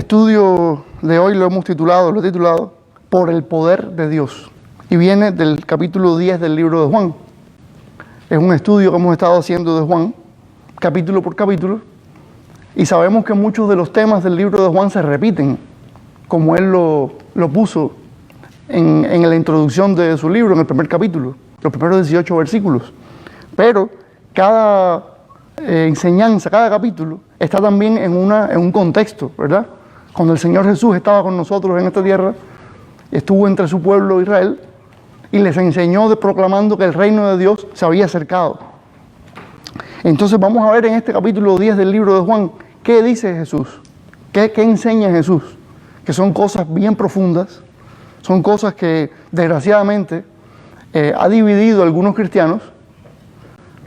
El estudio de hoy lo he titulado Por el poder de Dios, y viene del capítulo 10 del libro de Juan. Es un estudio que hemos estado haciendo de Juan, capítulo por capítulo, y sabemos que muchos de los temas del libro de Juan se repiten, como él lo puso en la introducción de su libro, en el primer capítulo, los primeros 18 versículos. Pero cada enseñanza, cada capítulo, está también en un contexto, ¿verdad? Cuando el Señor Jesús estaba con nosotros en esta tierra, estuvo entre su pueblo Israel y les enseñó proclamando que el reino de Dios se había acercado. Entonces vamos a ver en este capítulo 10 del libro de Juan, ¿qué dice Jesús? ¿Qué enseña Jesús? Que son cosas bien profundas, son cosas que desgraciadamente ha dividido a algunos cristianos,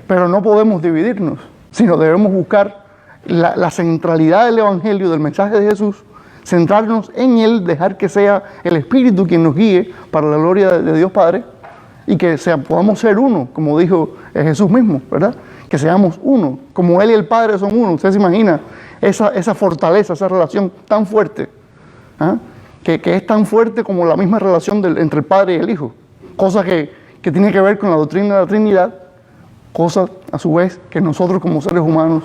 pero no podemos dividirnos, sino debemos buscar la centralidad del Evangelio, del mensaje de Jesús, centrarnos en Él, dejar que sea el Espíritu quien nos guíe para la gloria de Dios Padre, y que podamos ser uno, como dijo Jesús mismo, ¿verdad? Que seamos uno, como Él y el Padre son uno. Usted se imagina esa fortaleza, esa relación tan fuerte, ¿ah? que es tan fuerte como la misma relación entre el Padre y el Hijo, cosa que tiene que ver con la doctrina de la Trinidad, cosa a su vez que nosotros como seres humanos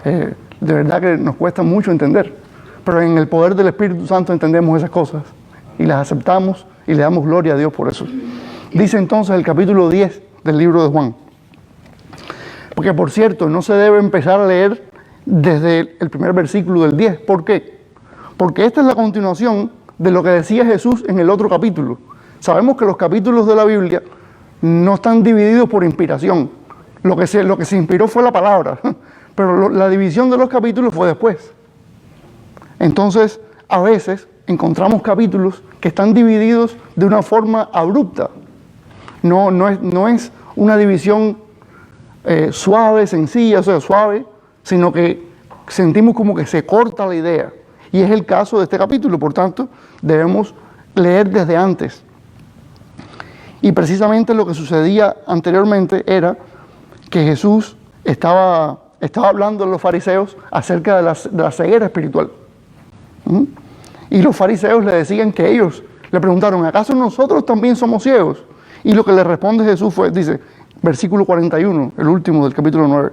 de verdad que nos cuesta mucho entender, pero en el poder del Espíritu Santo entendemos esas cosas y las aceptamos y le damos gloria a Dios por eso. Dice entonces el capítulo 10 del libro de Juan, porque por cierto no se debe empezar a leer desde el primer versículo del 10. ¿Por qué? Porque esta es la continuación de lo que decía Jesús en el otro capítulo. Sabemos que los capítulos de la Biblia no están divididos por inspiración. Lo que se inspiró fue la palabra, pero la división de los capítulos fue después. Entonces, a veces encontramos capítulos que están divididos de una forma abrupta. No es una división suave, sencilla, o sea, suave, sino que sentimos como que se corta la idea. Y es el caso de este capítulo, por tanto, debemos leer desde antes. Y precisamente lo que sucedía anteriormente era que Jesús estaba hablando a los fariseos acerca de la ceguera espiritual. Y los fariseos le decían que ellos le preguntaron, ¿acaso nosotros también somos ciegos? Y lo que le responde Jesús dice, versículo 41, el último del capítulo 9,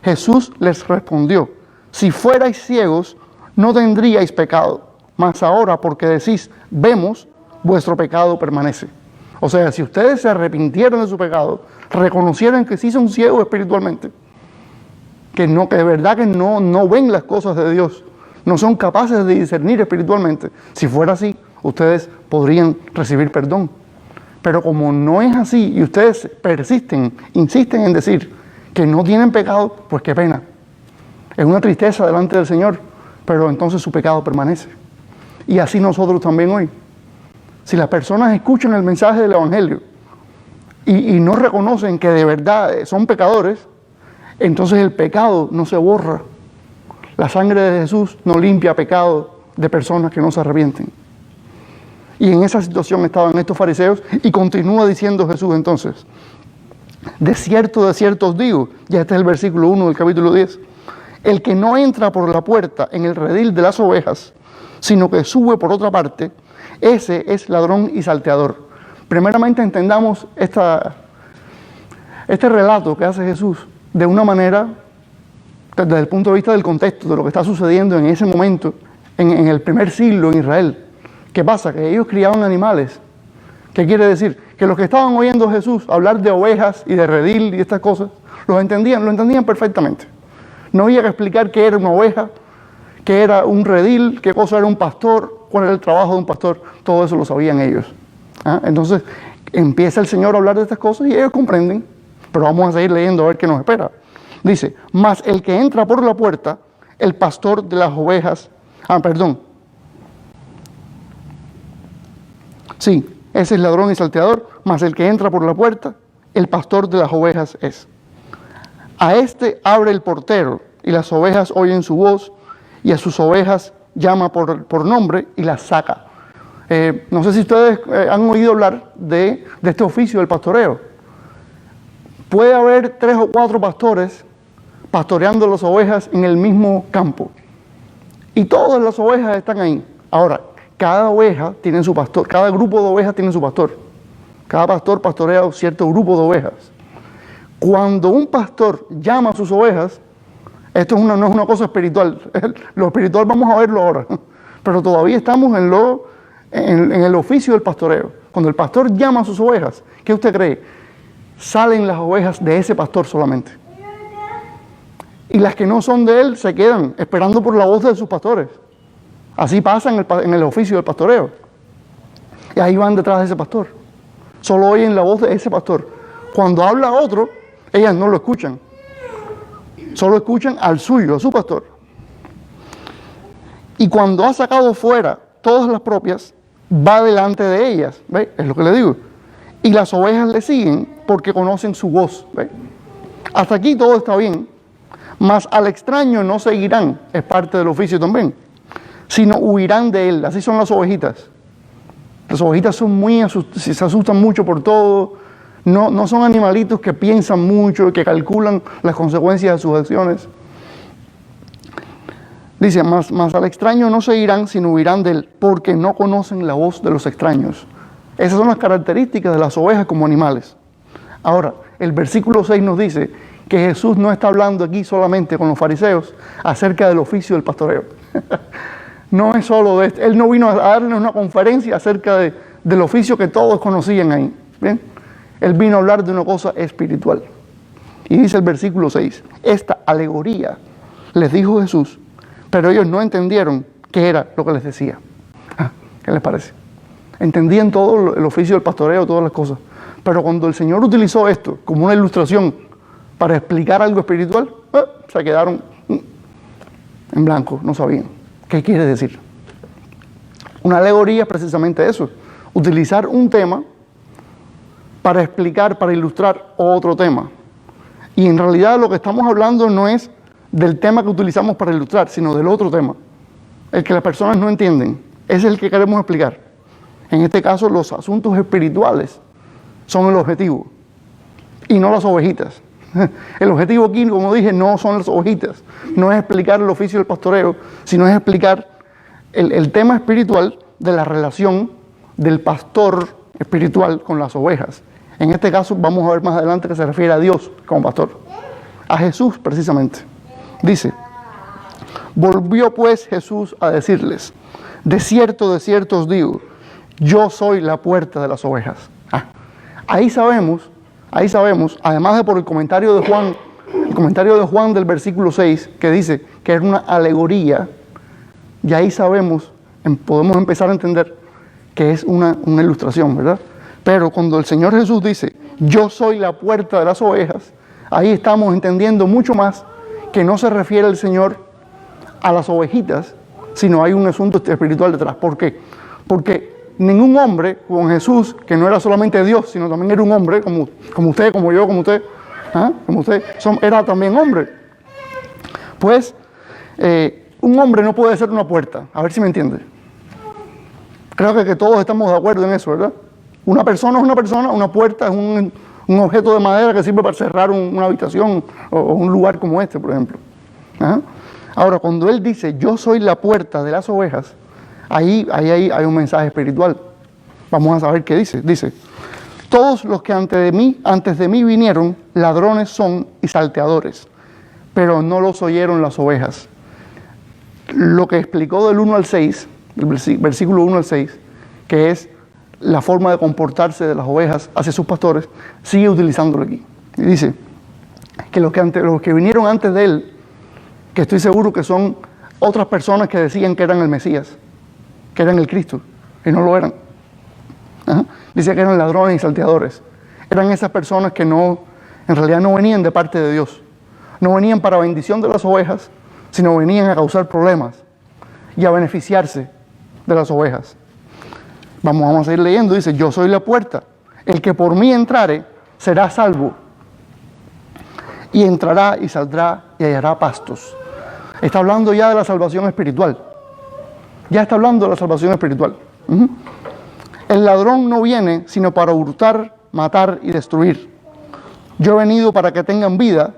Jesús les respondió, si fuerais ciegos, no tendríais pecado, mas ahora porque decís, vemos, vuestro pecado permanece. O sea, si ustedes se arrepintieran de su pecado, reconocieran que sí son ciegos espiritualmente, que de verdad que no ven las cosas de Dios, no son capaces de discernir espiritualmente. Si fuera así, ustedes podrían recibir perdón. Pero como no es así y ustedes insisten en decir que no tienen pecado, pues qué pena. Es una tristeza delante del Señor, pero entonces su pecado permanece. Y así nosotros también hoy. Si las personas escuchan el mensaje del Evangelio y no reconocen que de verdad son pecadores, entonces el pecado no se borra. La sangre de Jesús no limpia pecado de personas que no se arrepienten. Y en esa situación estaban estos fariseos y continúa diciendo Jesús entonces, de cierto os digo, ya este es el versículo 1 del capítulo 10, el que no entra por la puerta en el redil de las ovejas, sino que sube por otra parte, ese es ladrón y salteador. Primeramente entendamos este relato que hace Jesús de una manera, desde el punto de vista del contexto, de lo que está sucediendo en ese momento, en el primer siglo en Israel. ¿Qué pasa? Que ellos criaban animales. ¿Qué quiere decir? Que los que estaban oyendo a Jesús hablar de ovejas y de redil y estas cosas, lo entendían perfectamente. No había que explicar qué era una oveja, qué era un redil, qué cosa era un pastor, cuál era el trabajo de un pastor, todo eso lo sabían ellos. Entonces empieza el Señor a hablar de estas cosas y ellos comprenden, pero vamos a seguir leyendo a ver qué nos espera. Dice, mas el que entra por la puerta, el pastor de las ovejas, sí, ese es ladrón y salteador, mas el que entra por la puerta, el pastor de las ovejas es. A este abre el portero, y las ovejas oyen su voz, y a sus ovejas llama por nombre y las saca. No sé si ustedes han oído hablar de este oficio del pastoreo. Puede haber 3 o 4 pastores pastoreando las ovejas en el mismo campo. Y todas las ovejas están ahí. Ahora, cada oveja tiene su pastor, cada grupo de ovejas tiene su pastor. Cada pastor pastorea cierto grupo de ovejas. Cuando un pastor llama a sus ovejas, esto no es una cosa espiritual. Lo espiritual vamos a verlo ahora. Pero todavía estamos en el oficio del pastoreo. Cuando el pastor llama a sus ovejas, ¿qué usted cree? Salen las ovejas de ese pastor solamente. Y las que no son de él se quedan esperando por la voz de sus pastores. Así pasa en el oficio del pastoreo. Y ahí van detrás de ese pastor. Solo oyen la voz de ese pastor. Cuando habla otro, ellas no lo escuchan. Solo escuchan al suyo, a su pastor. Y cuando ha sacado fuera todas las propias, va delante de ellas. ¿Ve? Es lo que le digo. Y las ovejas le siguen porque conocen su voz. ¿Ve? Hasta aquí todo está bien. Mas al extraño no seguirán, es parte del oficio también, sino huirán de él. Así son las ovejitas. Las ovejitas son se asustan mucho por todo. No son animalitos que piensan mucho, que calculan las consecuencias de sus acciones. Dice, mas al extraño no seguirán, sino huirán de él, porque no conocen la voz de los extraños. Esas son las características de las ovejas como animales. Ahora, el versículo 6 nos dice que Jesús no está hablando aquí solamente con los fariseos acerca del oficio del pastoreo. No es solo de esto. Él no vino a darnos una conferencia acerca del oficio que todos conocían ahí. ¿Bien? Él vino a hablar de una cosa espiritual. Y dice el versículo 6, esta alegoría les dijo Jesús, pero ellos no entendieron qué era lo que les decía. ¿Qué les parece? Entendían todo el oficio del pastoreo, todas las cosas. Pero cuando el Señor utilizó esto como una ilustración para explicar algo espiritual, se quedaron en blanco, no sabían. ¿Qué quiere decir? Una alegoría es precisamente eso, utilizar un tema para explicar, para ilustrar otro tema. Y en realidad lo que estamos hablando no es del tema que utilizamos para ilustrar, sino del otro tema, el que las personas no entienden. Ese es el que queremos explicar. En este caso, los asuntos espirituales son el objetivo, y no las ovejitas. El objetivo aquí, como dije, no son las ovejitas, no es explicar el oficio del pastoreo, sino es explicar el tema espiritual de la relación del pastor espiritual con las ovejas. En este caso vamos a ver más adelante que se refiere a Dios como pastor, a Jesús precisamente. Dice, volvió pues Jesús a decirles, de cierto os digo, yo soy la puerta de las ovejas. Ahí sabemos, además de por el comentario de Juan del versículo 6, que dice que es una alegoría, y ahí sabemos, podemos empezar a entender que es una ilustración, ¿verdad? Pero cuando el Señor Jesús dice, yo soy la puerta de las ovejas, ahí estamos entendiendo mucho más que no se refiere el Señor a las ovejitas, sino hay un asunto espiritual detrás. ¿Por qué? Porque ningún hombre con Jesús, que no era solamente Dios, sino también era un hombre, como usted, como yo, como usted, era también hombre. Pues, un hombre no puede ser una puerta, a ver si me entiende. Creo que todos estamos de acuerdo en eso, ¿verdad? Una persona es una persona, una puerta es un objeto de madera que sirve para cerrar una habitación o un lugar como este, por ejemplo. Ahora, cuando él dice, yo soy la puerta de las ovejas, ahí hay un mensaje espiritual. Vamos a saber qué dice. Dice, todos los que antes de mí vinieron, ladrones son y salteadores, pero no los oyeron las ovejas. Lo que explicó del 1 al 6, del versículo 1 al 6, que es la forma de comportarse de las ovejas hacia sus pastores, sigue utilizándolo aquí. Y dice que los que vinieron antes de él, que estoy seguro que son otras personas que decían que eran el Mesías, que eran el Cristo, y no lo eran. Dice que eran ladrones y salteadores. Eran esas personas que en realidad no venían de parte de Dios. No venían para bendición de las ovejas, sino venían a causar problemas y a beneficiarse de las ovejas. Vamos a seguir leyendo. Dice, yo soy la puerta. El que por mí entrare será salvo. Y entrará y saldrá y hallará pastos. Está hablando ya de la salvación espiritual. Ya está hablando de la salvación espiritual. El ladrón no viene sino para hurtar, matar y destruir. Yo he venido para que tengan vida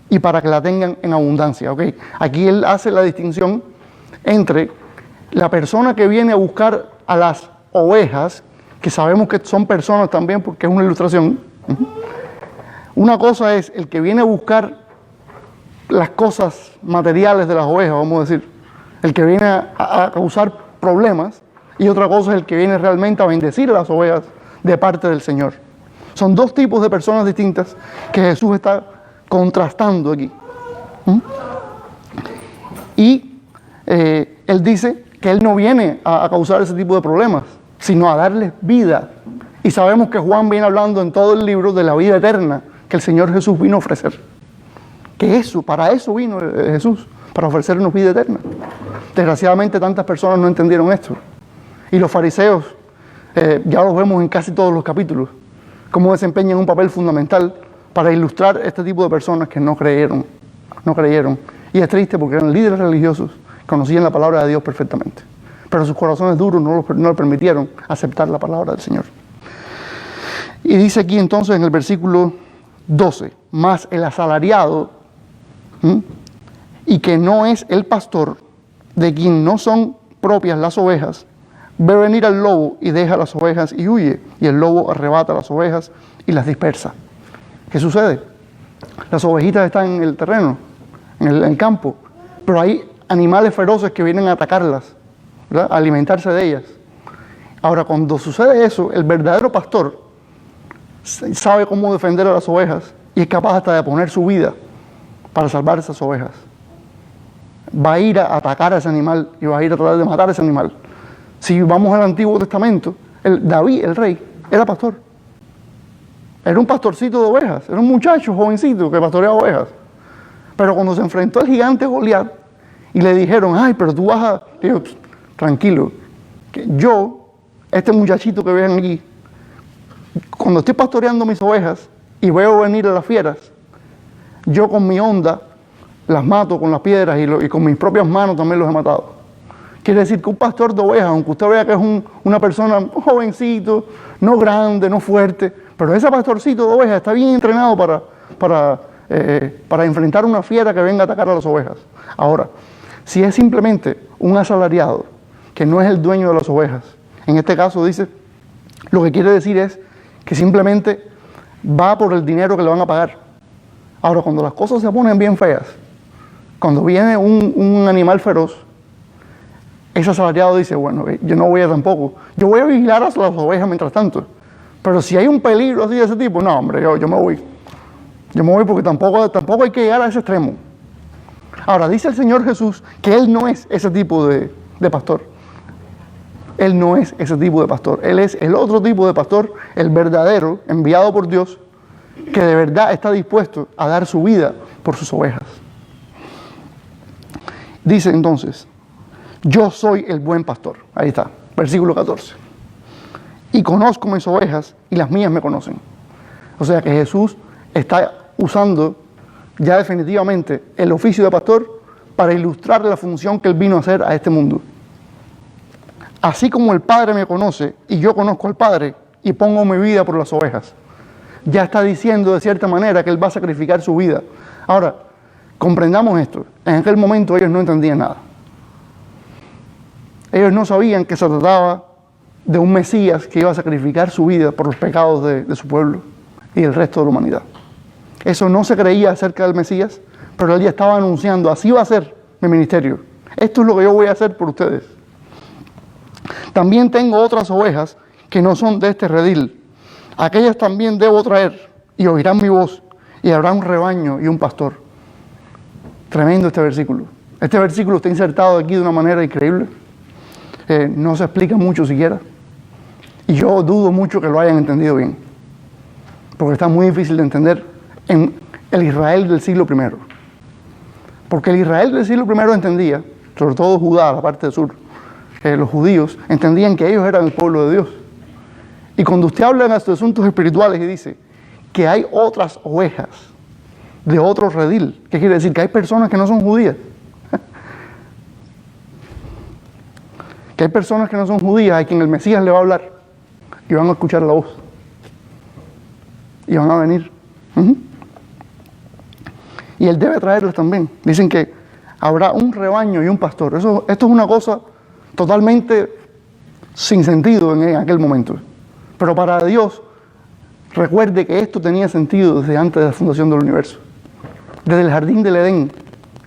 y para que la tengan en abundancia. ¿Okay? Aquí él hace la distinción entre la persona que viene a buscar a las ovejas, que sabemos que son personas también porque es una ilustración. Una cosa es el que viene a buscar las cosas materiales de las ovejas, vamos a decir, el que viene a causar problemas, y otra cosa es el que viene realmente a bendecir a las ovejas de parte del Señor. Son dos tipos de personas distintas que Jesús está contrastando aquí. Y Él dice que Él no viene a causar ese tipo de problemas, sino a darles vida. Y sabemos que Juan viene hablando en todo el libro de la vida eterna que el Señor Jesús vino a ofrecer. Que eso, para eso vino Jesús, para ofrecernos vida eterna. Desgraciadamente tantas personas no entendieron esto. Y los fariseos, ya los vemos en casi todos los capítulos, cómo desempeñan un papel fundamental para ilustrar este tipo de personas que no creyeron. Y es triste porque eran líderes religiosos, conocían la palabra de Dios perfectamente, pero sus corazones duros no les permitieron aceptar la palabra del Señor. Y dice aquí entonces en el versículo 12, más el asalariado, y que no es el pastor, de quien no son propias las ovejas, ve venir al lobo y deja las ovejas y huye, y el lobo arrebata las ovejas y las dispersa. ¿Qué sucede? Las ovejitas están en el terreno, en el campo, pero hay animales feroces que vienen a atacarlas, ¿verdad? A alimentarse de ellas. Ahora, cuando sucede eso, el verdadero pastor sabe cómo defender a las ovejas y es capaz hasta de poner su vida para salvar esas ovejas. Va a ir a atacar a ese animal y va a ir a tratar de matar a ese animal. Si vamos al Antiguo Testamento, David, el rey, era pastor. Era un pastorcito de ovejas, era un muchacho jovencito que pastoreaba ovejas. Pero cuando se enfrentó al gigante Goliat y le dijeron, ay, pero tú vas a... Dijo, tranquilo, que yo, este muchachito que ven aquí, cuando estoy pastoreando mis ovejas y veo venir a las fieras, yo con mi onda las mato con las piedras y con mis propias manos también los he matado. Quiere decir que un pastor de ovejas, aunque usted vea que es una persona jovencito, no grande, no fuerte, pero ese pastorcito de ovejas está bien entrenado para enfrentar una fiera que venga a atacar a las ovejas. Ahora, si es simplemente un asalariado que no es el dueño de las ovejas, en este caso dice, lo que quiere decir es que simplemente va por el dinero que le van a pagar. Ahora, cuando las cosas se ponen bien feas, cuando viene un animal feroz, ese asalariado dice, bueno, yo no voy a tampoco, yo voy a vigilar a las ovejas mientras tanto, pero si hay un peligro así de ese tipo, no, hombre, yo me voy. Yo me voy porque tampoco hay que llegar a ese extremo. Ahora, dice el Señor Jesús que Él no es ese tipo de pastor. Él no es ese tipo de pastor. Él es el otro tipo de pastor, el verdadero, enviado por Dios, que de verdad está dispuesto a dar su vida por sus ovejas. Dice entonces, yo soy el buen pastor. Ahí está, versículo 14. Y conozco mis ovejas y las mías me conocen. O sea que Jesús está usando ya definitivamente el oficio de pastor para ilustrar la función que Él vino a hacer a este mundo. Así como el Padre me conoce y yo conozco al Padre y pongo mi vida por las ovejas. Ya está diciendo de cierta manera que Él va a sacrificar su vida. Ahora, comprendamos esto. En aquel momento ellos no entendían nada. Ellos no sabían que se trataba de un Mesías que iba a sacrificar su vida por los pecados de su pueblo y del resto de la humanidad. Eso no se creía acerca del Mesías, pero Él ya estaba anunciando, así va a ser mi ministerio. Esto es lo que yo voy a hacer por ustedes. También tengo otras ovejas que no son de este redil. Aquellas también debo traer y oirán mi voz y habrá un rebaño y un pastor. Tremendo este versículo. Este versículo está insertado aquí de una manera increíble. No se explica mucho siquiera. Y yo dudo mucho que lo hayan entendido bien. Porque está muy difícil de entender en el Israel del siglo I. Porque el Israel del siglo I entendía, sobre todo Judá, la parte del sur, los judíos entendían que ellos eran el pueblo de Dios. Y cuando usted habla de estos asuntos espirituales y dice que hay otras ovejas de otro redil, ¿qué quiere decir? Que hay personas que no son judías. Que hay personas que no son judías a quien el Mesías le va a hablar y van a escuchar la voz. Y van a venir. Y Él debe traerlas también. Dicen que habrá un rebaño y un pastor. Esto es una cosa totalmente sin sentido en aquel momento. Pero para Dios, recuerde que esto tenía sentido desde antes de la fundación del universo. Desde el jardín del Edén,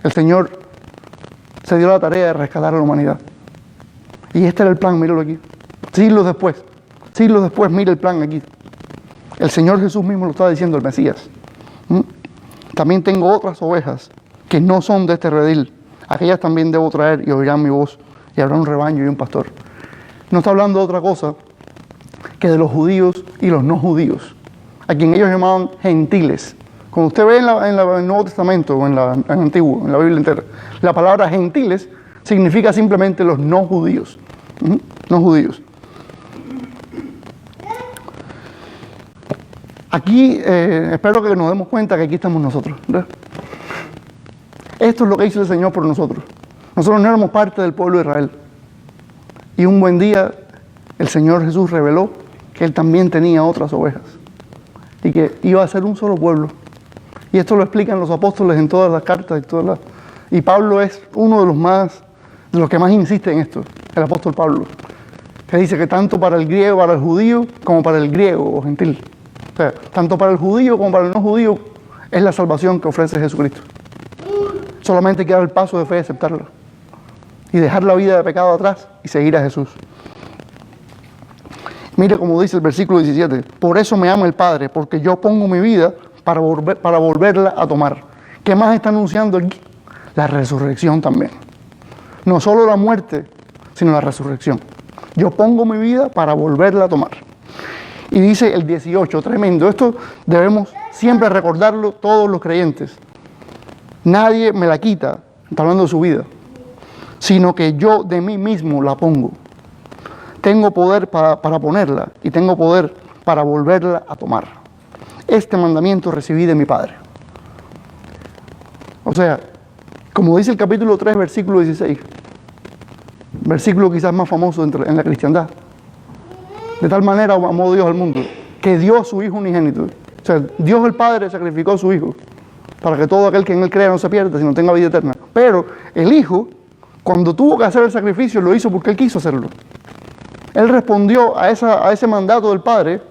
el Señor se dio la tarea de rescatar a la humanidad. Y este era el plan, míralo aquí. Siglos después, mira el plan aquí. El Señor Jesús mismo lo está diciendo, el Mesías. También tengo otras ovejas que no son de este redil. Aquellas también debo traer y oirán mi voz, y habrá un rebaño y un pastor. No está hablando de otra cosa que de los judíos y los no judíos, a quien ellos llamaban gentiles. Cuando usted ve en el Nuevo Testamento o en el Antiguo, en la Biblia entera, la palabra gentiles significa simplemente los no judíos. No judíos. Aquí espero que nos demos cuenta que aquí estamos nosotros, ¿verdad? Esto es lo que hizo el Señor por nosotros. Nosotros no éramos parte del pueblo de Israel. Y un buen día el Señor Jesús reveló que Él también tenía otras ovejas y que iba a ser un solo pueblo. Y esto lo explican los apóstoles en todas las cartas y Pablo es uno de los que más insiste en esto, el apóstol Pablo, que dice que tanto para el griego, para el judío, como para el griego o gentil, o sea, tanto para el judío como para el no judío, es la salvación que ofrece Jesucristo. Solamente hay que dar el paso de fe y aceptarla y dejar la vida de pecado atrás y seguir a Jesús. Mire como dice el versículo 17, por eso me ama el Padre, porque yo pongo mi vida para volverla a tomar. ¿Qué más está anunciando aquí? La resurrección también. No solo la muerte, sino la resurrección. Yo pongo mi vida para volverla a tomar. Y dice el 18, tremendo. Esto debemos siempre recordarlo todos los creyentes. Nadie me la quita, está hablando de su vida, sino que yo de mí mismo la pongo. Tengo poder para ponerla y tengo poder para volverla a tomar. Este mandamiento recibí de mi Padre. O sea, como dice el capítulo 3, versículo 16, versículo quizás más famoso en la cristiandad. De tal manera amó Dios al mundo, que dio a su Hijo unigénito. O sea, Dios el Padre sacrificó a su Hijo, para que todo aquel que en Él crea no se pierda, sino tenga vida eterna. Pero el Hijo, cuando tuvo que hacer el sacrificio, lo hizo porque Él quiso hacerlo. Él respondió a ese mandato del Padre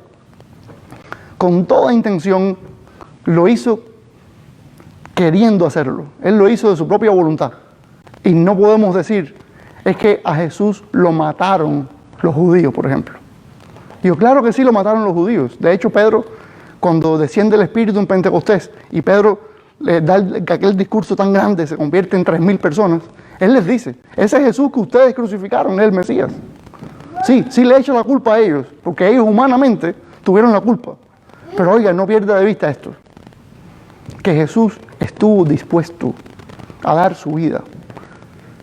con toda intención, lo hizo queriendo hacerlo. Él lo hizo de su propia voluntad. Y no podemos decir, es que a Jesús lo mataron los judíos, por ejemplo. Digo, claro que sí lo mataron los judíos. De hecho, Pedro, cuando desciende el Espíritu en Pentecostés, y Pedro le da aquel discurso tan grande, se convierte en 3.000 personas, él les dice, ese Jesús que ustedes crucificaron es el Mesías. Sí le echa la culpa a ellos, porque ellos humanamente tuvieron la culpa. Pero oiga, no pierda de vista esto, que Jesús estuvo dispuesto a dar su vida,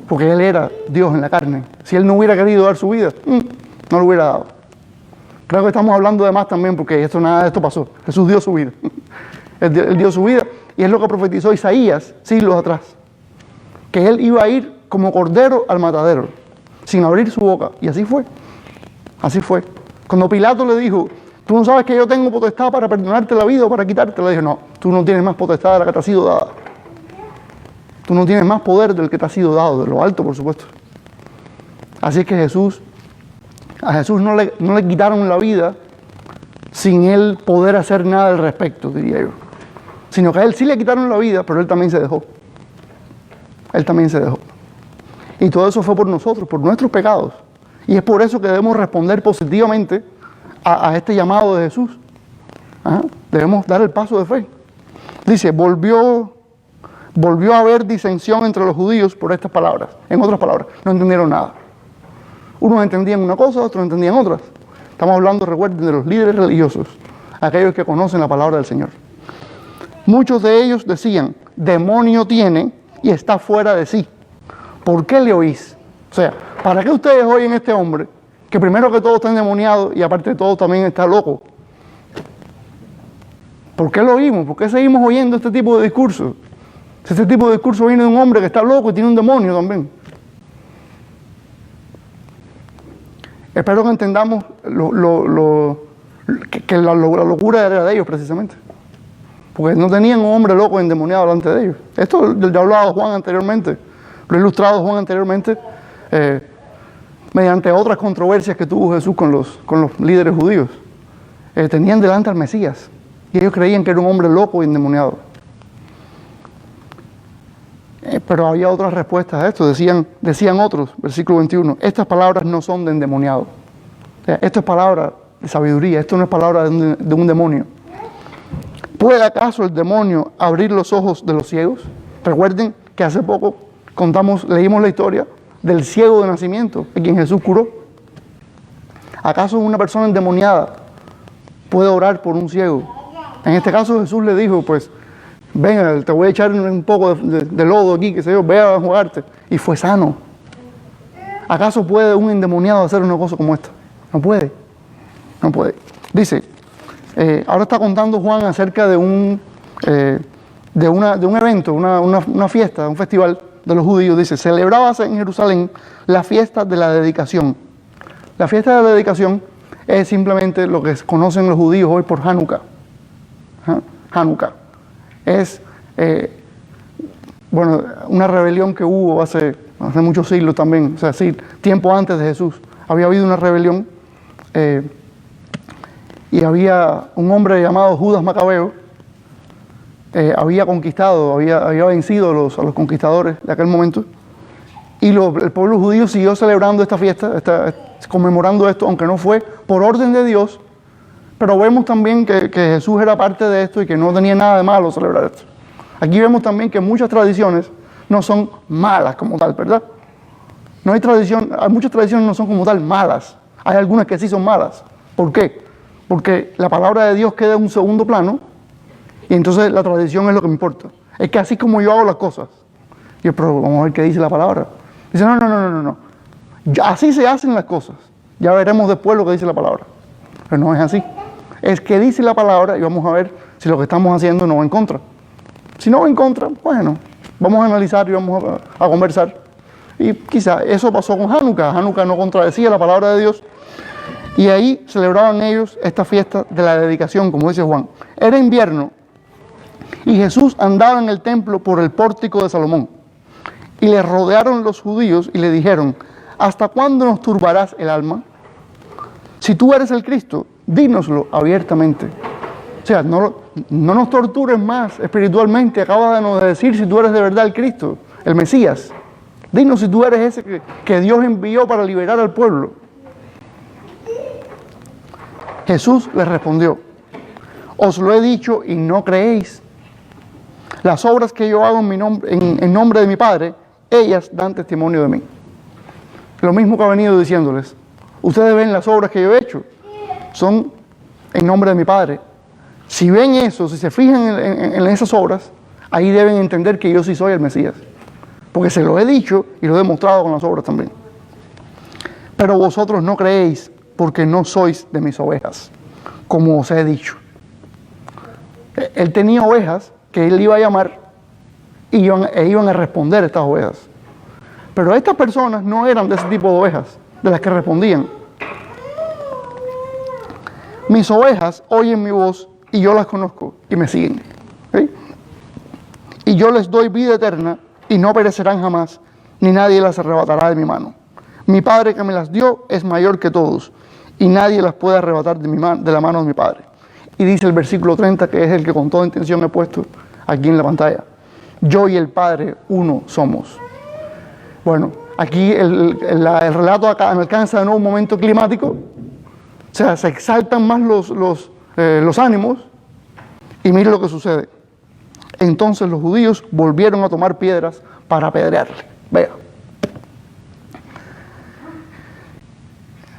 porque Él era Dios en la carne. Si Él no hubiera querido dar su vida, no lo hubiera dado. Creo que estamos hablando de más también, porque nada de esto pasó. Jesús dio su vida. Él dio su vida, y es lo que profetizó Isaías siglos atrás, que Él iba a ir como cordero al matadero, sin abrir su boca. Y así fue. Así fue. Cuando Pilato le dijo, tú no sabes que yo tengo potestad para perdonarte la vida o para quitártela, le dijo, no, tú no tienes más potestad de la que te ha sido dada. Tú no tienes más poder del que te ha sido dado, de lo alto, por supuesto. Así que a Jesús no le quitaron la vida sin Él poder hacer nada al respecto, diría yo. Sino que a Él sí le quitaron la vida, pero Él también se dejó. Él también se dejó. Y todo eso fue por nosotros, por nuestros pecados. Y es por eso que debemos responder positivamente a este llamado de Jesús. Debemos dar el paso de fe. Dice, volvió a haber disensión entre los judíos por estas palabras. En otras palabras, no entendieron nada. Unos entendían una cosa, otros entendían otras. Estamos hablando, recuerden, de los líderes religiosos, aquellos que conocen la palabra del Señor. Muchos de ellos decían, demonio tiene y está fuera de sí. ¿Por qué le oís? O sea, ¿para qué ustedes oyen a este hombre, que primero que todo está endemoniado y aparte de todo también está loco? ¿Por qué lo oímos? ¿Por qué seguimos oyendo este tipo de discursos? Este tipo de discurso viene de un hombre que está loco y tiene un demonio también. Espero que entendamos que la locura era de ellos precisamente. Porque no tenían un hombre loco endemoniado delante de ellos. Esto ya hablaba Juan anteriormente, Lo he ilustrado Juan anteriormente mediante otras controversias que tuvo Jesús con los líderes judíos. Tenían delante al Mesías y ellos creían que era un hombre loco y endemoniado. Pero había otras respuestas a esto. Decían otros, versículo 21, estas palabras no son de endemoniado. O sea, esto es palabra de sabiduría, esto no es palabra de un demonio. ¿Puede acaso el demonio abrir los ojos de los ciegos? Recuerden que hace poco leímos la historia del ciego de nacimiento, a quien Jesús curó. ¿Acaso una persona endemoniada puede orar por un ciego? En este caso Jesús le dijo, pues, venga, te voy a echar un poco de lodo aquí, que sé yo, ve a jugarte. Y fue sano. ¿Acaso puede un endemoniado hacer una cosa como esta? No puede. No puede. Dice, ahora está contando Juan acerca de un evento, una fiesta, un festival de los judíos. Dice, celebrábase en Jerusalén la fiesta de la dedicación. La fiesta de la dedicación es simplemente lo que conocen los judíos hoy por Hanukkah. Hanukkah. Es, una rebelión que hubo hace muchos siglos también, o sea, sí, tiempo antes de Jesús. Había habido una rebelión y había un hombre llamado Judas Macabeo, había conquistado, había vencido a los conquistadores de aquel momento, y el pueblo judío siguió celebrando esta fiesta, conmemorando esto, aunque no fue por orden de Dios. Pero vemos también que Jesús era parte de esto y que no tenía nada de malo celebrar esto. Aquí vemos también que muchas tradiciones no son malas como tal, ¿verdad? Muchas tradiciones no son como tal malas. Hay algunas que sí son malas. ¿Por qué? Porque la palabra de Dios queda en un segundo plano y entonces la tradición es lo que me importa. Es que así como yo hago las cosas. Pero vamos a ver qué dice la palabra. Dice, no. Así se hacen las cosas. Ya veremos después lo que dice la palabra. Pero no es así. Es que dice la palabra y vamos a ver si lo que estamos haciendo no va en contra. Si no va en contra, bueno, vamos a analizar y vamos a conversar. Y quizá eso pasó con Hanukkah. Hanukkah no contradecía la palabra de Dios. Y ahí celebraban ellos esta fiesta de la dedicación, como dice Juan. Era invierno y Jesús andaba en el templo por el pórtico de Salomón. Y le rodearon los judíos y le dijeron, ¿hasta cuándo nos turbarás el alma? Si tú eres el Cristo, dínoslo abiertamente. O sea, no nos tortures más espiritualmente. Acabas de decir si tú eres de verdad el Cristo, el Mesías. Dinos si tú eres ese que Dios envió para liberar al pueblo. Jesús les respondió, os lo he dicho y no creéis. Las obras que yo hago en nombre de mi Padre, ellas dan testimonio de mí. Lo mismo que ha venido diciéndoles. Ustedes ven las obras que yo he hecho, son en nombre de mi Padre. Si ven eso, si se fijan en esas obras, ahí deben entender que yo sí soy el Mesías. Porque se lo he dicho y lo he demostrado con las obras también. Pero vosotros no creéis porque no sois de mis ovejas, como os he dicho. Él tenía ovejas que él iba a llamar e iban a responder estas ovejas. Pero estas personas no eran de ese tipo de ovejas, de las que respondían. Mis ovejas oyen mi voz y yo las conozco y me siguen. ¿Sí? Y yo les doy vida eterna y no perecerán jamás, ni nadie las arrebatará de mi mano. Mi Padre que me las dio es mayor que todos y nadie las puede arrebatar de la mano de mi Padre. Y dice el versículo 30, que es el que con toda intención he puesto aquí en la pantalla. Yo y el Padre uno somos. Bueno, aquí el relato acá alcanza de nuevo un momento climático. O sea, se exaltan más los ánimos y mire lo que sucede. Entonces los judíos volvieron a tomar piedras para apedrearle. Vea.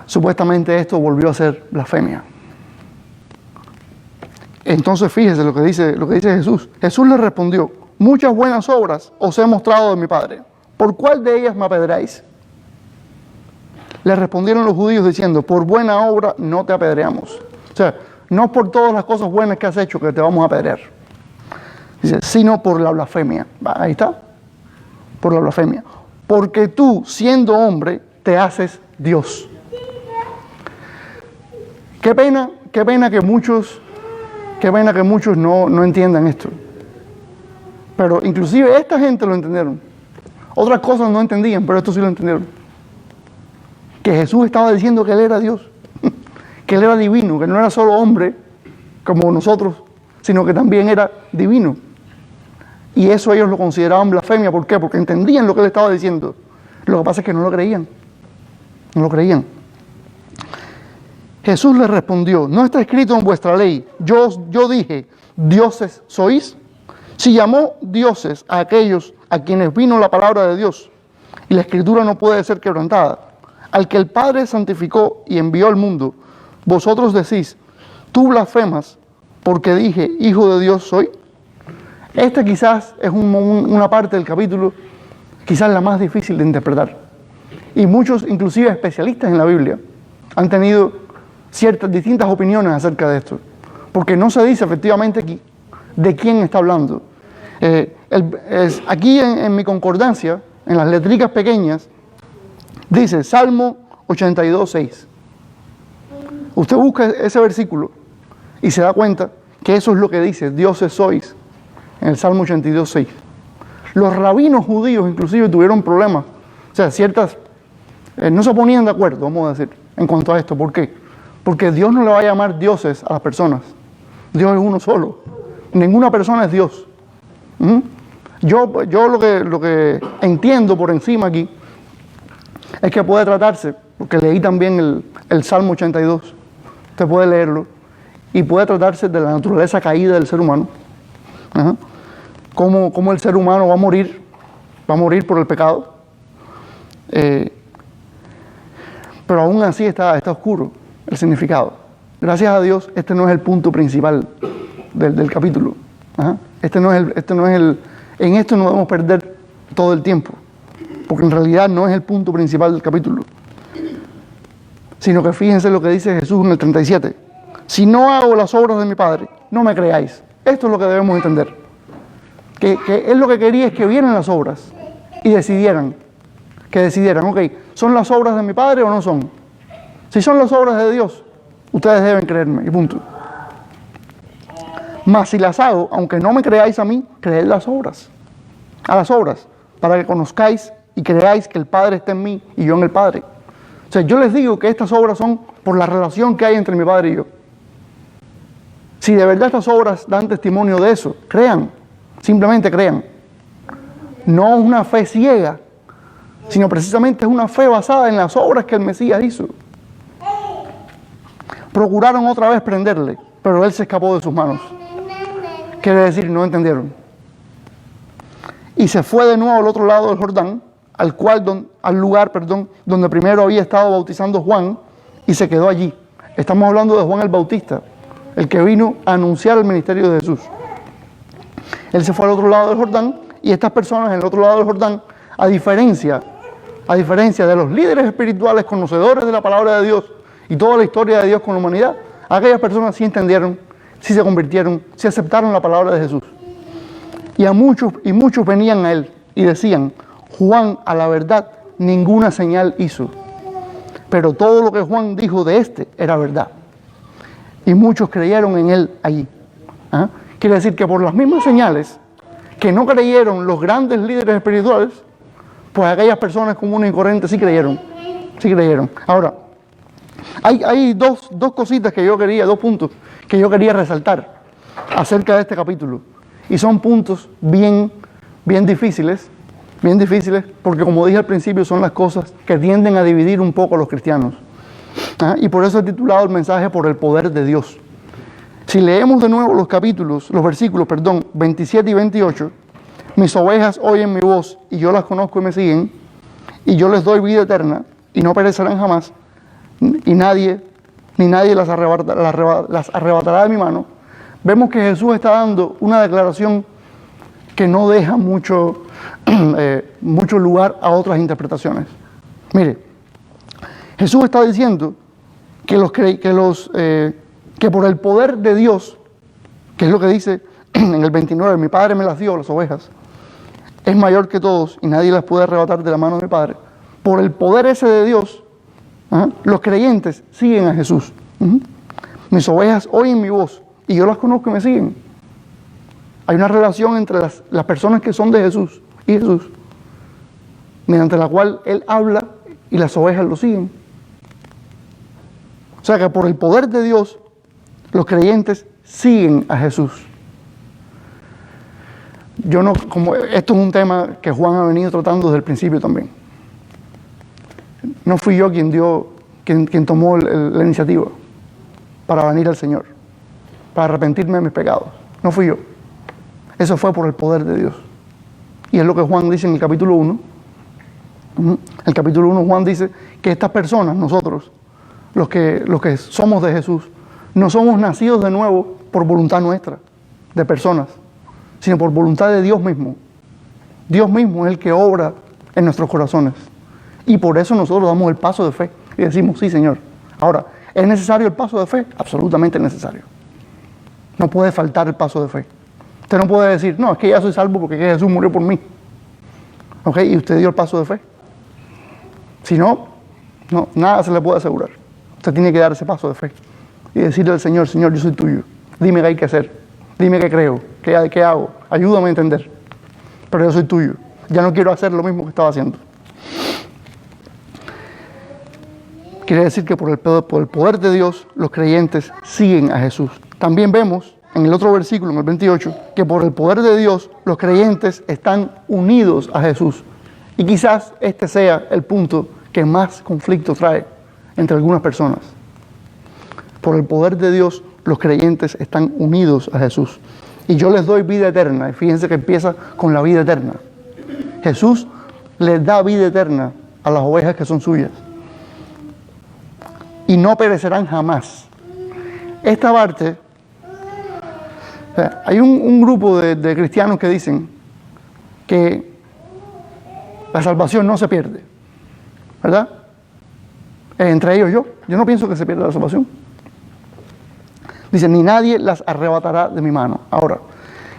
Supuestamente esto volvió a ser blasfemia. Entonces fíjese lo que dice Jesús. Jesús le respondió, muchas buenas obras os he mostrado de mi Padre. ¿Por cuál de ellas me apedreáis? Le respondieron los judíos diciendo, por buena obra no te apedreamos. O sea, no por todas las cosas buenas que has hecho que te vamos a apedrear. Dice, sino por la blasfemia. Ahí está. Por la blasfemia. Porque tú, siendo hombre, te haces Dios. Qué pena que muchos no entiendan esto. Pero inclusive esta gente lo entendieron. Otras cosas no entendían, pero esto sí lo entendieron. Que Jesús estaba diciendo que Él era Dios, que Él era divino, que no era solo hombre como nosotros, sino que también era divino. Y eso ellos lo consideraban blasfemia. ¿Por qué? Porque entendían lo que Él estaba diciendo. Lo que pasa es que no lo creían. No lo creían. Jesús les respondió: ¿no está escrito en vuestra ley? Yo dije, dioses sois. Si llamó dioses a aquellos a quienes vino la palabra de Dios, y la escritura no puede ser quebrantada, al que el Padre santificó y envió al mundo, vosotros decís, tú blasfemas, porque dije, hijo de Dios soy. Esta quizás es una parte del capítulo, quizás la más difícil de interpretar. Y muchos, inclusive especialistas en la Biblia, han tenido ciertas distintas opiniones acerca de esto. Porque no se dice efectivamente aquí de quién está hablando. Aquí en mi concordancia, en las letricas pequeñas, dice Salmo 82:6. Usted busca ese versículo y se da cuenta que eso es lo que dice, dioses sois, en el Salmo 82:6. Los rabinos judíos inclusive tuvieron problemas. O sea, no se ponían de acuerdo, vamos a decir, en cuanto a esto. ¿Por qué? Porque Dios no le va a llamar dioses a las personas. Dios es uno solo. Ninguna persona es Dios. Yo lo que entiendo por encima aquí es que puede tratarse, porque leí también el Salmo 82, usted puede leerlo, y puede tratarse de la naturaleza caída del ser humano. Cómo el ser humano va a morir por el pecado. Pero aún así está oscuro el significado. Gracias a Dios, este no es el punto principal del capítulo. En esto no debemos perder todo el tiempo, porque en realidad no es el punto principal del capítulo. Sino que fíjense lo que dice Jesús en el 37. Si no hago las obras de mi Padre, no me creáis. Esto es lo que debemos entender. Que Él lo que quería es que vieran las obras y decidieran, ok, ¿son las obras de mi Padre o no son? Si son las obras de Dios, ustedes deben creerme, y punto. Mas si las hago, aunque no me creáis a mí, creed a las obras, para que conozcáis y creáis que el Padre está en mí y yo en el Padre. O sea, yo les digo que estas obras son por la relación que hay entre mi Padre y yo. Si de verdad estas obras dan testimonio de eso, crean, simplemente crean. No una fe ciega, sino precisamente es una fe basada en las obras que el Mesías hizo. Procuraron otra vez prenderle, pero Él se escapó de sus manos. Quiere decir, no entendieron. Y se fue de nuevo al otro lado del Jordán, al lugar donde primero había estado bautizando Juan, y se quedó allí. Estamos hablando de Juan el Bautista, el que vino a anunciar el ministerio de Jesús. Él se fue al otro lado del Jordán, y estas personas en el otro lado del Jordán, a diferencia de los líderes espirituales conocedores de la palabra de Dios y toda la historia de Dios con la humanidad, aquellas personas sí entendieron, sí se convirtieron, sí aceptaron la palabra de Jesús. Y muchos venían a Él y decían, Juan, a la verdad, ninguna señal hizo, pero todo lo que Juan dijo de este era verdad. Y muchos creyeron en Él allí. Quiere decir que por las mismas señales que no creyeron los grandes líderes espirituales, pues aquellas personas comunes y corrientes sí creyeron. Ahora, hay dos cositas dos puntos que yo quería resaltar acerca de este capítulo. Y son puntos bien difíciles, porque como dije al principio, son las cosas que tienden a dividir un poco a los cristianos. Y por eso he titulado el mensaje por el poder de Dios. Si leemos de nuevo los versículos 27 y 28, mis ovejas oyen mi voz y yo las conozco y me siguen, y yo les doy vida eterna y no perecerán jamás, y nadie las arrebatará de mi mano. Vemos que Jesús está dando una declaración que no deja mucho lugar a otras interpretaciones. Mire, Jesús está diciendo que por el poder de Dios, que es lo que dice en el 29, mi Padre me las dio, las ovejas, es mayor que todos y nadie las puede arrebatar de la mano de mi Padre. Por el poder ese de Dios, los creyentes siguen a Jesús. Mis ovejas oyen mi voz y yo las conozco y me siguen. Hay una relación entre las personas que son de Jesús y Jesús. mediante la cual Él habla y las ovejas lo siguen. O sea que por el poder de Dios, los creyentes siguen a Jesús. Esto es un tema que Juan ha venido tratando desde el principio también. No fui yo quien tomó la iniciativa para venir al Señor, para arrepentirme de mis pecados. No fui yo. Eso fue por el poder de Dios. Y es lo que Juan dice en el capítulo 1. En el capítulo 1 Juan dice que estas personas, nosotros, los que somos de Jesús, no somos nacidos de nuevo por voluntad nuestra, de personas, sino por voluntad de Dios mismo. Dios mismo es el que obra en nuestros corazones. Y por eso nosotros damos el paso de fe y decimos, sí, Señor. Ahora, ¿es necesario el paso de fe? Absolutamente necesario. No puede faltar el paso de fe. Usted no puede decir, no, es que ya soy salvo porque Jesús murió por mí. ¿Ok? Y usted dio el paso de fe. Si no, nada se le puede asegurar. Usted tiene que dar ese paso de fe y decirle al Señor, Señor, yo soy tuyo. Dime qué hay que hacer. Dime qué creo. ¿Qué hago? Ayúdame a entender. Pero yo soy tuyo. Ya no quiero hacer lo mismo que estaba haciendo. Quiere decir que por el poder de Dios, los creyentes siguen a Jesús. También vemos en el otro versículo, en el 28, que por el poder de Dios, los creyentes están unidos a Jesús. Y quizás este sea el punto que más conflicto trae entre algunas personas. Por el poder de Dios, los creyentes están unidos a Jesús. Y yo les doy vida eterna. Y fíjense que empieza con la vida eterna. Jesús les da vida eterna a las ovejas que son suyas. Y no perecerán jamás. Esta parte, hay un grupo de cristianos que dicen que la salvación no se pierde, ¿verdad? Entre ellos yo no pienso que se pierda la salvación. Dice, ni nadie las arrebatará de mi mano. Ahora,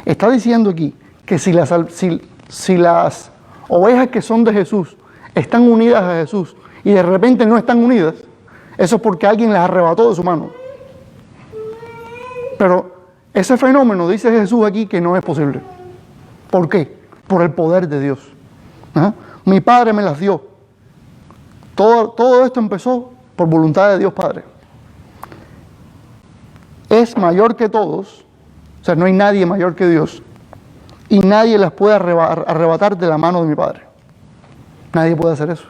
está diciendo aquí que si las ovejas que son de Jesús están unidas a Jesús y de repente no están unidas, eso es porque alguien las arrebató de su mano. Pero ese fenómeno, dice Jesús aquí, que no es posible. ¿Por qué? Por el poder de Dios. Mi Padre me las dio. Todo esto empezó por voluntad de Dios Padre. Es mayor que todos, o sea, no hay nadie mayor que Dios, y nadie las puede arrebatar de la mano de mi Padre. Nadie puede hacer eso.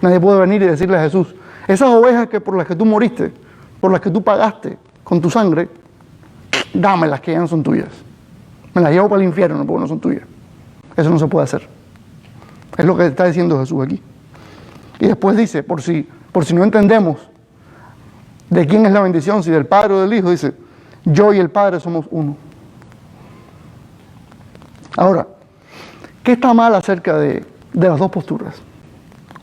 Nadie puede venir y decirle a Jesús, esas ovejas por las que tú moriste, por las que tú pagaste con tu sangre, dámelas, que ya no son tuyas. Me las llevo para el infierno porque no son tuyas. Eso no se puede hacer. Es lo que está diciendo Jesús aquí. Y después dice, por si no entendemos de quién es la bendición, si del Padre o del Hijo, dice, yo y el Padre somos uno. Ahora, ¿qué está mal acerca de las dos posturas?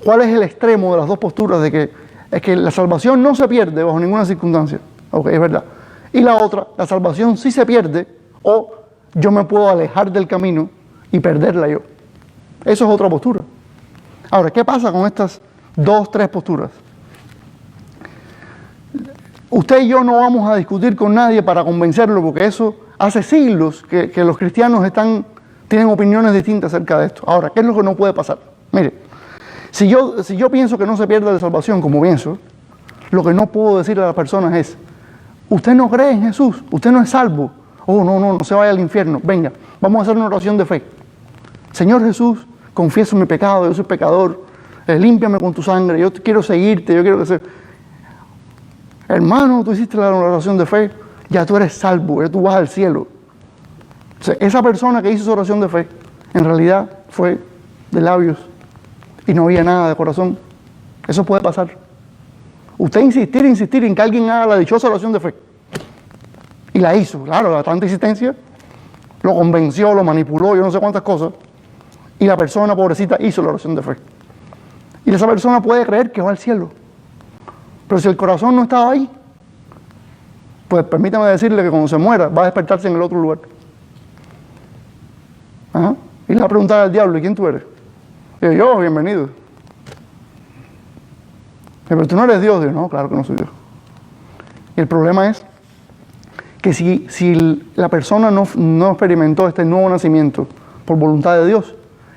¿Cuál es el extremo de las dos posturas de que es que la salvación no se pierde bajo ninguna circunstancia? Ok, es verdad. Y la otra, la salvación sí se pierde o yo me puedo alejar del camino y perderla yo. Eso es otra postura. Ahora, ¿qué pasa con estas tres posturas? Usted y yo no vamos a discutir con nadie para convencerlo, porque eso hace siglos que los cristianos tienen opiniones distintas acerca de esto. Ahora, ¿qué es lo que no puede pasar? Mire, si yo pienso que no se pierde la salvación, como pienso, lo que no puedo decir a las personas es, usted no cree en Jesús, usted no es salvo, no se vaya al infierno, venga, vamos a hacer una oración de fe. Señor Jesús, confieso mi pecado, yo soy pecador, límpiame con tu sangre, yo quiero seguirte, yo quiero que se... Hermano, tú hiciste la oración de fe, ya tú eres salvo, ya tú vas al cielo. O sea, esa persona que hizo su oración de fe, en realidad fue de labios y no había nada de corazón. Eso puede pasar. Usted insistir en que alguien haga la dichosa oración de fe. Y la hizo, claro, la tanta insistencia, lo convenció, lo manipuló, yo no sé cuántas cosas. Y la persona pobrecita hizo la oración de fe. Y esa persona puede creer que va al cielo. Pero si el corazón no estaba ahí, pues permítame decirle que cuando se muera va a despertarse en el otro lugar. Ajá. Y le va a preguntar al diablo, ¿y quién tú eres? Y yo, bienvenido. Pero tú no eres Dios. Digo, no, claro que no soy Dios. Y el problema es que si la persona no experimentó este nuevo nacimiento por voluntad de Dios,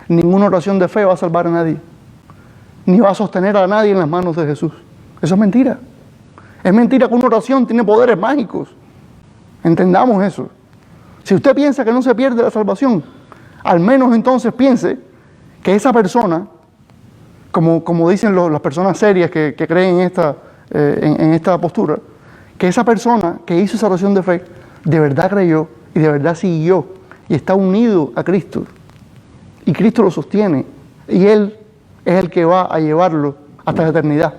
ninguna oración de fe va a salvar a nadie, ni va a sostener a nadie en las manos de Jesús. Eso es mentira. Es mentira que una oración tiene poderes mágicos. Entendamos eso. Si usted piensa que no se pierde la salvación, al menos entonces piense que esa persona, como dicen las personas serias que creen en esta postura, que esa persona que hizo esa oración de fe, de verdad creyó y de verdad siguió y está unido a Cristo. Y Cristo lo sostiene y Él es el que va a llevarlo hasta la eternidad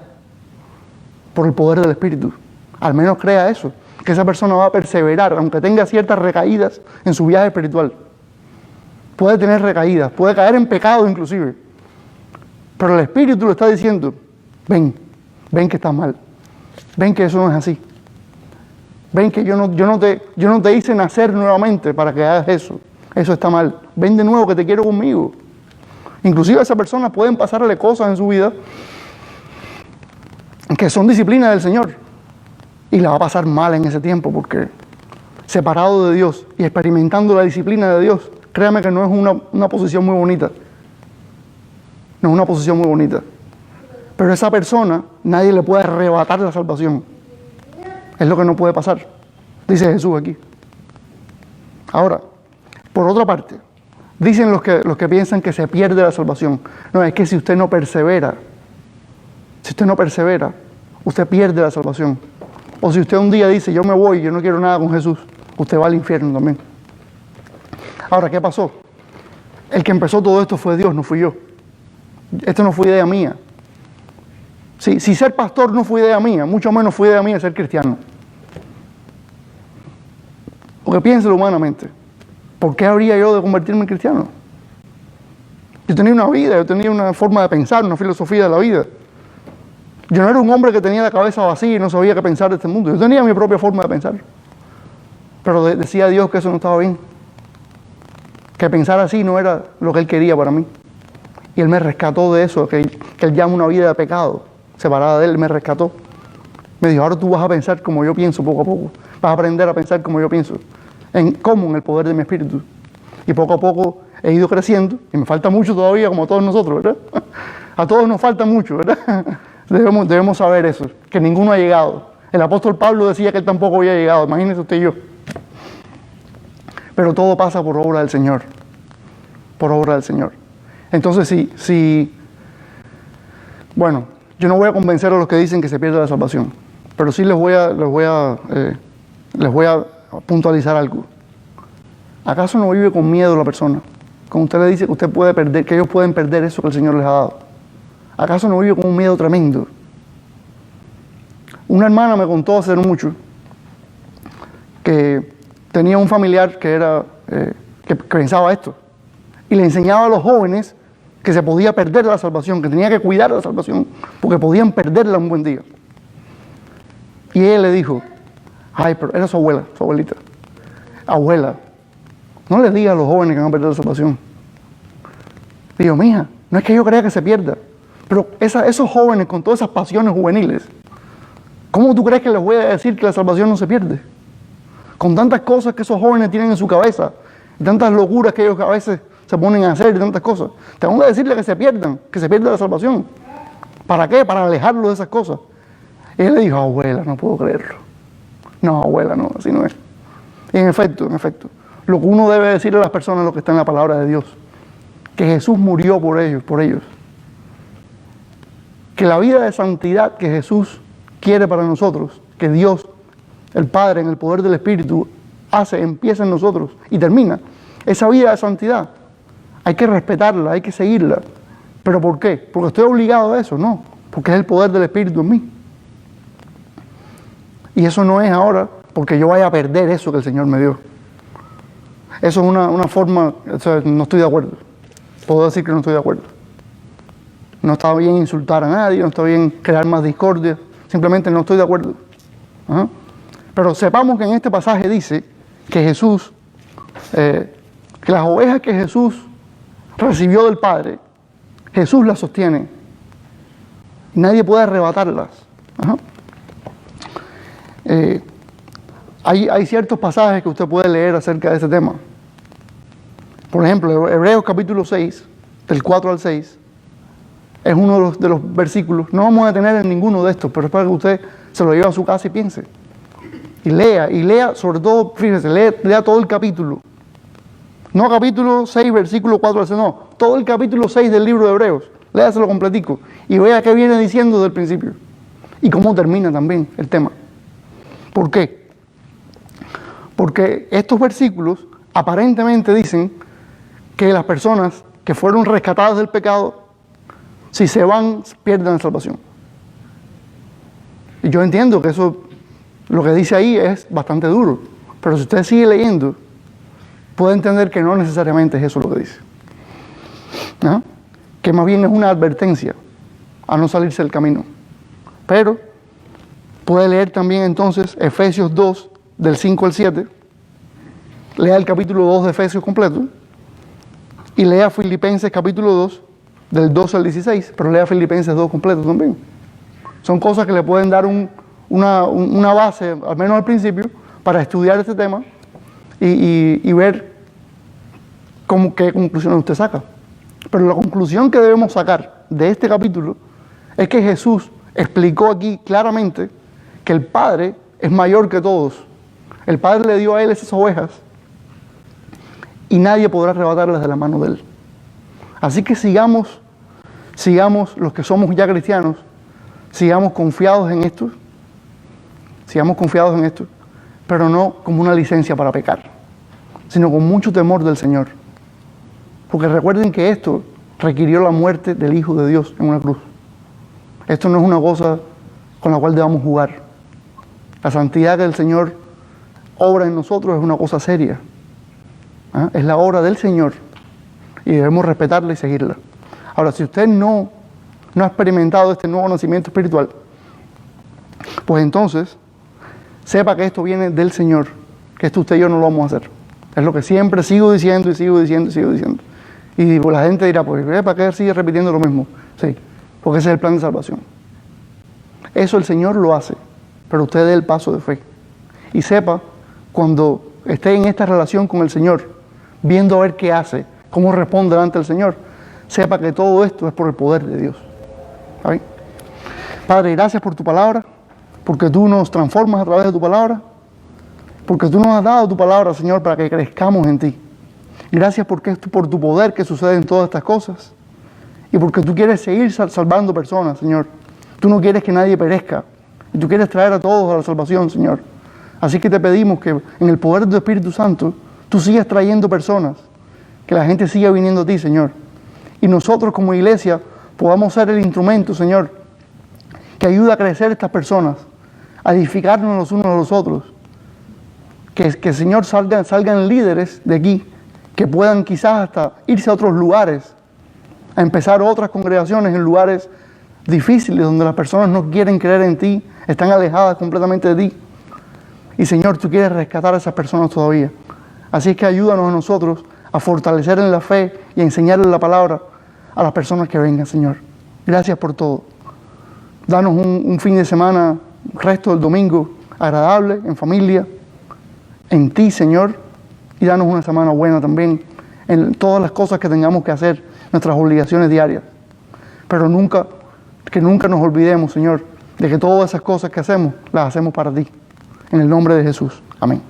por el poder del Espíritu. Al menos crea eso, que esa persona va a perseverar, aunque tenga ciertas recaídas en su viaje espiritual. Puede tener recaídas, puede caer en pecado inclusive. Pero el Espíritu le está diciendo, ven que estás mal, ven que eso no es así. Ven que yo no te hice nacer nuevamente para que hagas eso. Eso está mal. Ven de nuevo que te quiero conmigo. Inclusive a esa persona pueden pasarle cosas en su vida que son disciplina del Señor. Y la va a pasar mal en ese tiempo porque separado de Dios y experimentando la disciplina de Dios, créame que no es una posición muy bonita. No es una posición muy bonita. Pero esa persona, nadie le puede arrebatar la salvación. Es lo que no puede pasar, dice Jesús aquí. Ahora, por otra parte, dicen los que piensan que se pierde la salvación. No, es que si usted no persevera, usted pierde la salvación. O si usted un día dice, yo me voy, yo no quiero nada con Jesús, usted va al infierno también. Ahora, ¿qué pasó? El que empezó todo esto fue Dios, no fui yo. Esto no fue idea mía. Si ser pastor no fue idea mía, mucho menos fue idea mía ser cristiano. Porque piénselo humanamente. ¿Por qué habría yo de convertirme en cristiano? Yo tenía una vida, yo tenía una forma de pensar, una filosofía de la vida. Yo no era un hombre que tenía la cabeza vacía y no sabía qué pensar de este mundo. Yo tenía mi propia forma de pensar. Pero decía Dios que eso no estaba bien. Que pensar así no era lo que Él quería para mí. Y Él me rescató de eso, que Él llama una vida de pecado. Separada de Él, me rescató. Me dijo, ahora tú vas a pensar como yo pienso poco a poco. Vas a aprender a pensar como yo pienso. En el poder de mi espíritu. Y poco a poco he ido creciendo. Y me falta mucho todavía, como a todos nosotros, ¿verdad? A todos nos falta mucho, ¿verdad? Debemos saber eso, que ninguno ha llegado. El apóstol Pablo decía que él tampoco había llegado. Imagínese usted y yo. Pero todo pasa por obra del Señor. Por obra del Señor. Entonces, bueno, yo no voy a convencer a los que dicen que se pierde la salvación, pero sí les voy a puntualizar algo. ¿Acaso no vive con miedo la persona? Cuando usted le dice que usted puede perder, que ellos pueden perder eso que el Señor les ha dado. ¿Acaso no vive con un miedo tremendo? Una hermana me contó hace no mucho que tenía un familiar que pensaba esto y le enseñaba a los jóvenes que se podía perder la salvación, que tenía que cuidar la salvación, porque podían perderla un buen día. Y ella le dijo, pero era su abuela, su abuelita. Abuela, no le diga a los jóvenes que van a perder la salvación. Digo, mija, no es que yo crea que se pierda, pero esos jóvenes con todas esas pasiones juveniles, ¿cómo tú crees que les voy a decir que la salvación no se pierde? Con tantas cosas que esos jóvenes tienen en su cabeza, tantas locuras que ellos a veces se ponen a hacer y tantas cosas. Tengo que decirle que se pierda la salvación. ¿Para qué? Para alejarlo de esas cosas. Y él le dijo, abuela, no puedo creerlo. No, abuela, no, así no es. Y en efecto, lo que uno debe decirle a las personas es lo que está en la palabra de Dios. Que Jesús murió por ellos. Que la vida de santidad que Jesús quiere para nosotros, que Dios, el Padre, en el poder del Espíritu, empieza en nosotros y termina. Esa vida de santidad hay que respetarla, hay que seguirla. ¿Pero por qué? ¿Porque estoy obligado a eso? No, porque es el poder del Espíritu en mí. Y eso no es ahora porque yo vaya a perder eso que el Señor me dio. Eso es una forma, o sea, no estoy de acuerdo. Puedo decir que no estoy de acuerdo. No está bien insultar a nadie, no está bien crear más discordia. Simplemente no estoy de acuerdo. ¿Ah? Pero sepamos que en este pasaje dice que Jesús, que las ovejas que Jesús recibió del Padre, Jesús las sostiene. Nadie puede arrebatarlas. Ajá. Hay ciertos pasajes que usted puede leer acerca de ese tema. Por ejemplo, Hebreos capítulo 6 del 4 al 6, es uno de los versículos. No vamos a detener en ninguno de estos, pero es para que usted se lo lleve a su casa y piense. Y lea, sobre todo, fíjese, lea todo el capítulo. No capítulo 6, versículo 4 al 6, no. Todo el capítulo 6 del libro de Hebreos. Léaselo completico y vea qué viene diciendo desde el principio. Y cómo termina también el tema. ¿Por qué? Porque estos versículos aparentemente dicen que las personas que fueron rescatadas del pecado, si se van, pierden la salvación. Y yo entiendo que eso, lo que dice ahí es bastante duro, pero si usted sigue leyendo, puede entender que no necesariamente es eso lo que dice. ¿No? Que más bien es una advertencia a no salirse del camino. Pero puede leer también entonces Efesios 2, del 5 al 7, lea el capítulo 2 de Efesios completo, y lea Filipenses capítulo 2, del 12 al 16, pero lea Filipenses 2 completo también. Son cosas que le pueden dar una base, al menos al principio, para estudiar este tema y ver qué conclusiones usted saca. Pero la conclusión que debemos sacar de este capítulo es que Jesús explicó aquí claramente que el Padre es mayor que todos. El Padre le dio a Él esas ovejas y nadie podrá arrebatarlas de la mano de Él. Así que sigamos los que somos ya cristianos, sigamos confiados en esto, pero no como una licencia para pecar, sino con mucho temor del Señor. Porque recuerden que esto requirió la muerte del Hijo de Dios en una cruz. Esto no es una cosa con la cual debamos jugar. La santidad que el Señor obra en nosotros es una cosa seria. Es la obra del Señor y debemos respetarla y seguirla. Ahora, si usted no ha experimentado este nuevo nacimiento espiritual, pues entonces sepa que esto viene del Señor, que esto usted y yo no lo vamos a hacer. Es lo que siempre sigo diciendo. Y la gente dirá, pues, ¿para qué sigue repitiendo lo mismo? Sí, porque ese es el plan de salvación. Eso el Señor lo hace, pero usted dé el paso de fe. Y sepa, cuando esté en esta relación con el Señor, viendo a ver qué hace, cómo responde delante del Señor, sepa que todo esto es por el poder de Dios. ¿Está bien? Padre, gracias por tu palabra, porque tú nos transformas a través de tu palabra, porque tú nos has dado tu palabra, Señor, para que crezcamos en ti. Gracias porque es por tu poder que suceden todas estas cosas y porque tú quieres seguir salvando personas, Señor. Tú no quieres que nadie perezca y tú quieres traer a todos a la salvación, Señor. Así que te pedimos que en el poder de tu Espíritu Santo tú sigas trayendo personas, que la gente siga viniendo a ti, Señor. Y nosotros como iglesia podamos ser el instrumento, Señor, que ayuda a crecer estas personas, a edificarnos los unos a los otros. Que Señor, salgan líderes de aquí, que puedan quizás hasta irse a otros lugares, a empezar otras congregaciones en lugares difíciles, donde las personas no quieren creer en ti, están alejadas completamente de ti. Y Señor, tú quieres rescatar a esas personas todavía. Así es que ayúdanos a nosotros a fortalecer en la fe y a enseñarle la palabra a las personas que vengan, Señor. Gracias por todo. Danos un fin de semana, resto del domingo, agradable, en familia, en ti, Señor. Y danos una semana buena también en todas las cosas que tengamos que hacer, nuestras obligaciones diarias. Pero que nunca nos olvidemos, Señor, de que todas esas cosas que hacemos, las hacemos para ti. En el nombre de Jesús. Amén.